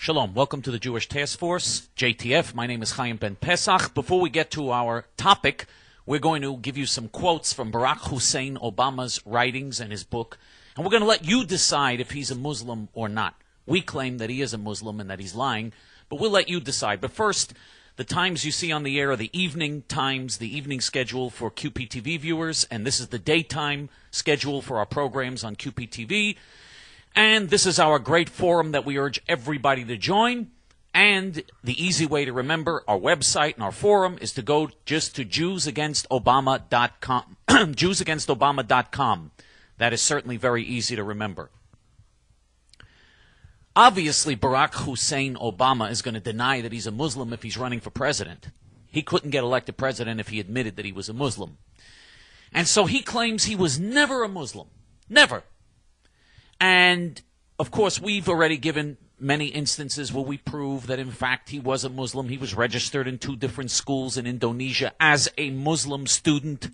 Shalom. Welcome to the Jewish Task Force, JTF. My name is Chaim Ben Pesach. Before we get to our topic, we're going to give you some quotes from Barack Hussein Obama's writings and his book, and we're going to let you decide if he's a Muslim or not. We claim that he is a Muslim and that he's lying, but we'll let you decide. But first, the times you see on the air are the evening times, the evening schedule for QPTV viewers, and this is the daytime schedule for our programs on QPTV. And this is our great forum that we urge everybody to join. And the easy way to remember our website and our forum is to go just to JewsAgainstObama.com. JewsAgainstObama.com. That is certainly very easy to remember. Obviously, Barack Hussein Obama is going to deny that he's a Muslim if he's running for president. He couldn't get elected president if he admitted that he was a Muslim. And so he claims he was never a Muslim. Never. And, of course, we've already given many instances where we prove that, in fact, he was a Muslim. He was registered in 2 different schools in Indonesia as a Muslim student.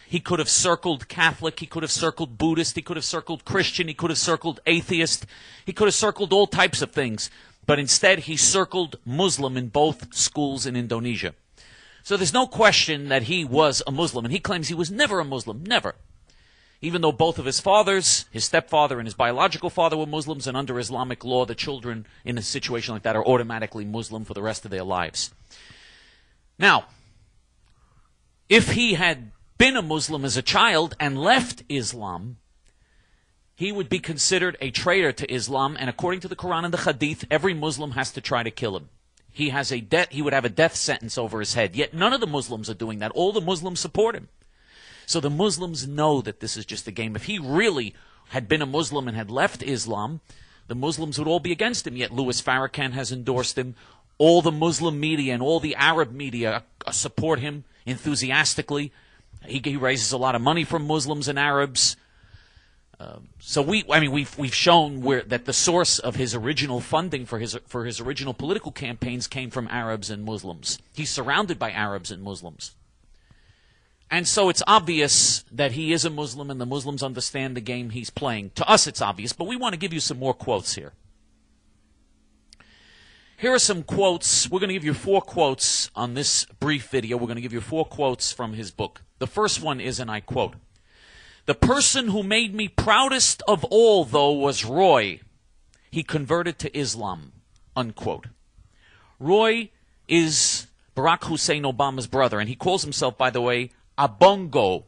He could have circled Catholic. He could have circled Buddhist. He could have circled Christian. He could have circled atheist. He could have circled all types of things. But instead, he circled Muslim in both schools in Indonesia. So there's no question that he was a Muslim. And he claims he was never a Muslim. Never. Even though both of his fathers, his stepfather and his biological father were Muslims, and under Islamic law, the children in a situation like that are automatically Muslim for the rest of their lives. Now, if he had been a Muslim as a child and left Islam, he would be considered a traitor to Islam, and according to the Quran and the Hadith, every Muslim has to try to kill him. He would have a death sentence over his head. Yet none of the Muslims are doing that. All the Muslims support him. So the Muslims know that this is just a game. If he really had been a Muslim and had left Islam, the Muslims would all be against him. Yet Louis Farrakhan has endorsed him. All the Muslim media and all the Arab media support him enthusiastically. He raises a lot of money from Muslims and Arabs. So we've shown that the source of his original funding for his original political campaigns came from Arabs and Muslims. He's surrounded by Arabs and Muslims. And so it's obvious that he is a Muslim and the Muslims understand the game he's playing. To us it's obvious, but we want to give you some more quotes here. Here are some quotes. We're going to give you 4 quotes on this brief video. We're going to give you 4 quotes from his book. The first one is, and I quote, "The person who made me proudest of all, though, was Roy. He converted to Islam," unquote. Roy is Barack Hussein Obama's brother, and he calls himself, by the way, Abongo.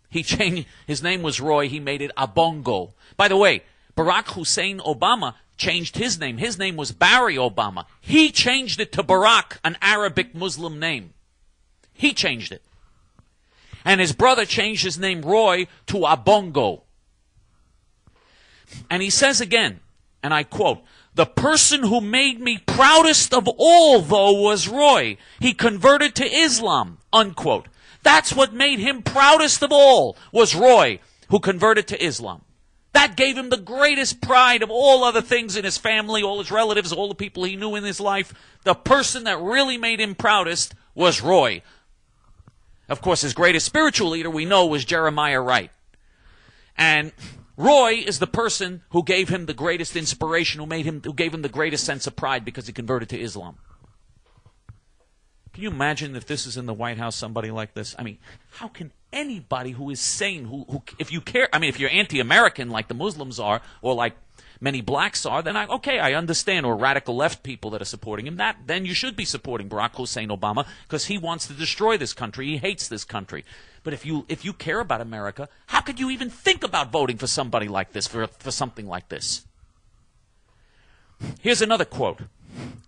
He changed, his name was Roy, he made it Abongo. By the way, Barack Hussein Obama changed his name. His name was Barry Obama. He changed it to Barack, an Arabic Muslim name. He changed it. And his brother changed his name Roy to Abongo. And he says again, and I quote, "The person who made me proudest of all, though, was Roy. He converted to Islam," unquote. That's what made him proudest of all, was Roy, who converted to Islam. That gave him the greatest pride of all other things in his family, all his relatives, all the people he knew in his life. The person that really made him proudest was Roy. Of course, his greatest spiritual leader, we know, was Jeremiah Wright. And Roy is the person who gave him the greatest inspiration, who gave him the greatest sense of pride because he converted to Islam. Can you imagine if this is in the White House, somebody like this? I mean, how can anybody who is sane, who if you care, I mean, if you're anti-American like the Muslims are, or like many blacks are, then I understand, or radical left people that are supporting him, then you should be supporting Barack Hussein Obama because he wants to destroy this country. He hates this country. But if you care about America, how could you even think about voting for somebody like this, for something like this? Here's another quote,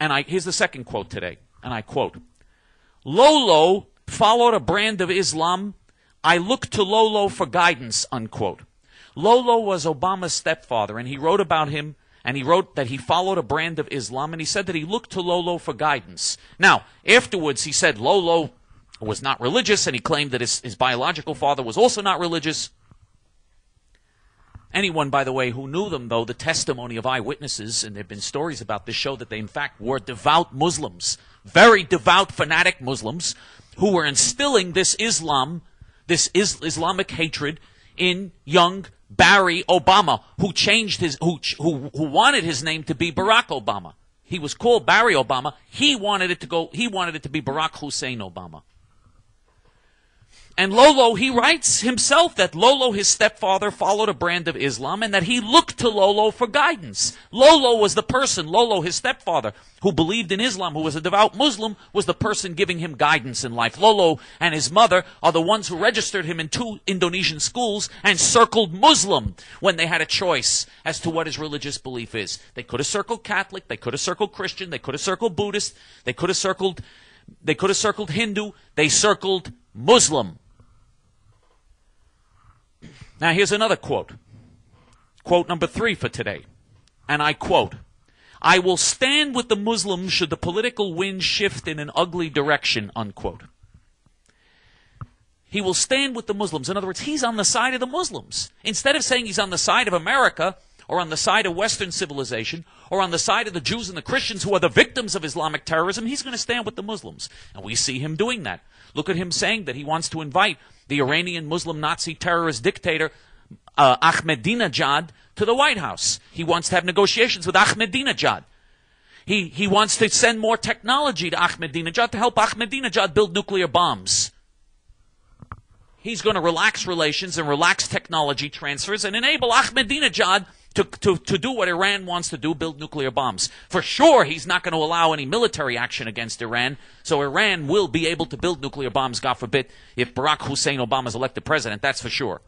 and here's the second quote today, and I quote, "Lolo followed a brand of Islam. I look to Lolo for guidance," unquote. Lolo was Obama's stepfather, and he wrote about him, and he wrote that he followed a brand of Islam, and he said that he looked to Lolo for guidance. Now, afterwards, he said Lolo was not religious, and he claimed that his biological father was also not religious. Anyone, by the way, who knew them, though, the testimony of eyewitnesses, and there have been stories about this, show that they, in fact, were devout Muslims, very devout, fanatic Muslims, who were instilling this Islam, this Islamic hatred in young Barry Obama, who changed his, who wanted his name to be Barack Obama. He was called Barry Obama. He wanted it to be Barack Hussein Obama. And Lolo, he writes himself that Lolo, his stepfather, followed a brand of Islam and that he looked to Lolo for guidance. Lolo was the person, Lolo, his stepfather, who believed in Islam, who was a devout Muslim, was the person giving him guidance in life. Lolo and his mother are the ones who registered him in 2 Indonesian schools and circled Muslim when they had a choice as to what his religious belief is. They could have circled Catholic, they could have circled Christian, they could have circled Buddhist, they could have circled Hindu, they circled Muslim. Now here's another quote. Quote number 3 for today. And I quote, "I will stand with the Muslims should the political wind shift in an ugly direction," unquote. He will stand with the Muslims. In other words, he's on the side of the Muslims. Instead of saying he's on the side of America, or on the side of Western civilization, or on the side of the Jews and the Christians who are the victims of Islamic terrorism, he's going to stand with the Muslims. And we see him doing that. Look at him saying that he wants to invite the Iranian Muslim Nazi terrorist dictator Ahmadinejad to the White House. He wants to have negotiations with Ahmadinejad. He wants to send more technology to Ahmadinejad to help Ahmadinejad build nuclear bombs. He's going to relax relations and relax technology transfers and enable Ahmadinejad to do what Iran wants to do, build nuclear bombs. For sure, he's not going to allow any military action against Iran, so Iran will be able to build nuclear bombs, God forbid, if Barack Hussein Obama is elected president, that's for sure.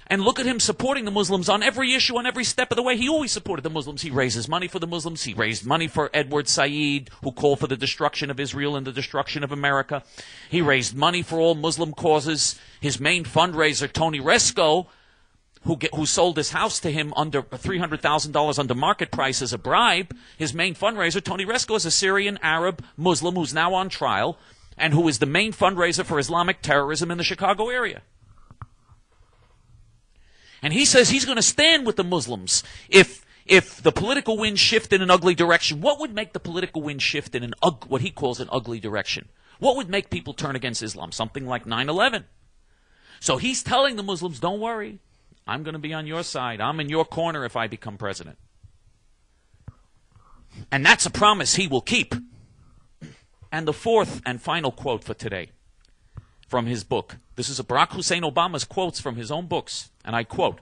And look at him supporting the Muslims on every issue, on every step of the way. He always supported the Muslims. He raises money for the Muslims. He raised money for Edward Said, who called for the destruction of Israel and the destruction of America. He raised money for all Muslim causes. His main fundraiser, Tony Resco, who sold his house to him under $300,000 under market price as a bribe. His main fundraiser, Tony Resco, is a Syrian Arab Muslim who's now on trial and who is the main fundraiser for Islamic terrorism in the Chicago area. And he says he's going to stand with the Muslims if the political wind shift in an ugly direction. What would make the political wind shift in what he calls an ugly direction? What would make people turn against Islam? Something like 9/11. So he's telling the Muslims, don't worry. I'm going to be on your side. I'm in your corner if I become president. And that's a promise he will keep. And the 4th and final quote for today from his book. This is Barack Hussein Obama's quotes from his own books. And I quote,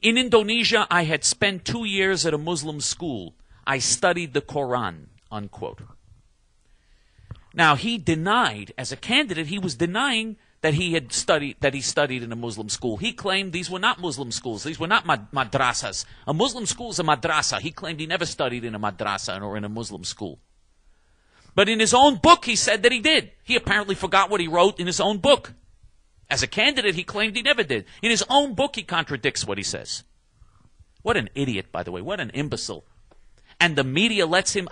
"In Indonesia, I had spent 2 years at a Muslim school. I studied the Quran," unquote. Now, he denied, as a candidate, he was denying that he studied in a Muslim school. He claimed these were not Muslim schools. These were not madrasas. A Muslim school is a madrasa. He claimed he never studied in a madrasa or in a Muslim school. But in his own book, he said that he did. He apparently forgot what he wrote in his own book. As a candidate, he claimed he never did. In his own book, he contradicts what he says. What an idiot, by the way. What an imbecile. And the media lets him,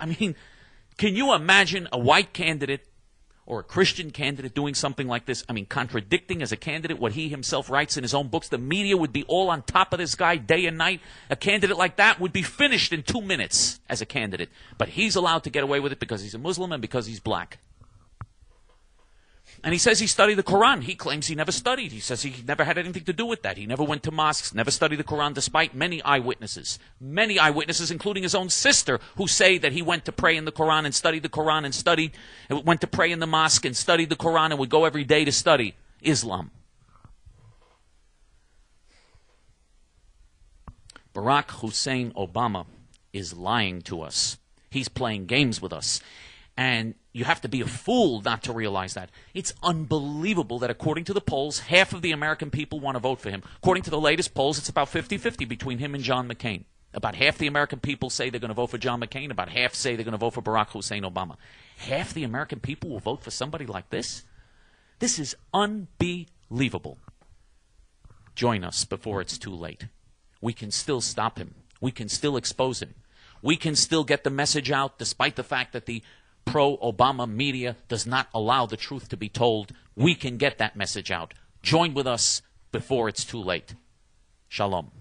can you imagine a white candidate or a Christian candidate doing something like this? Contradicting as a candidate what he himself writes in his own books. The media would be all on top of this guy day and night. A candidate like that would be finished in 2 minutes as a candidate. But he's allowed to get away with it because he's a Muslim and because he's black. And he says he studied the Quran. He claims he never studied. He says he never had anything to do with that. He never went to mosques, never studied the Quran, despite many eyewitnesses, including his own sister, who say that he went to pray in the Quran and studied the Quran and went to pray in the mosque and studied the Quran and would go every day to study Islam. Barack Hussein Obama is lying to us. He's playing games with us. And you have to be a fool not to realize that. It's unbelievable that according to the polls, half of the American people want to vote for him. According to the latest polls, it's about 50-50 between him and John McCain. About half the American people say they're going to vote for John McCain. About half say they're going to vote for Barack Hussein Obama. Half the American people will vote for somebody like this? This is unbelievable. Join us before it's too late. We can still stop him. We can still expose him. We can still get the message out despite the fact that the pro-Obama media does not allow the truth to be told. We can get that message out. Join with us before it's too late. Shalom.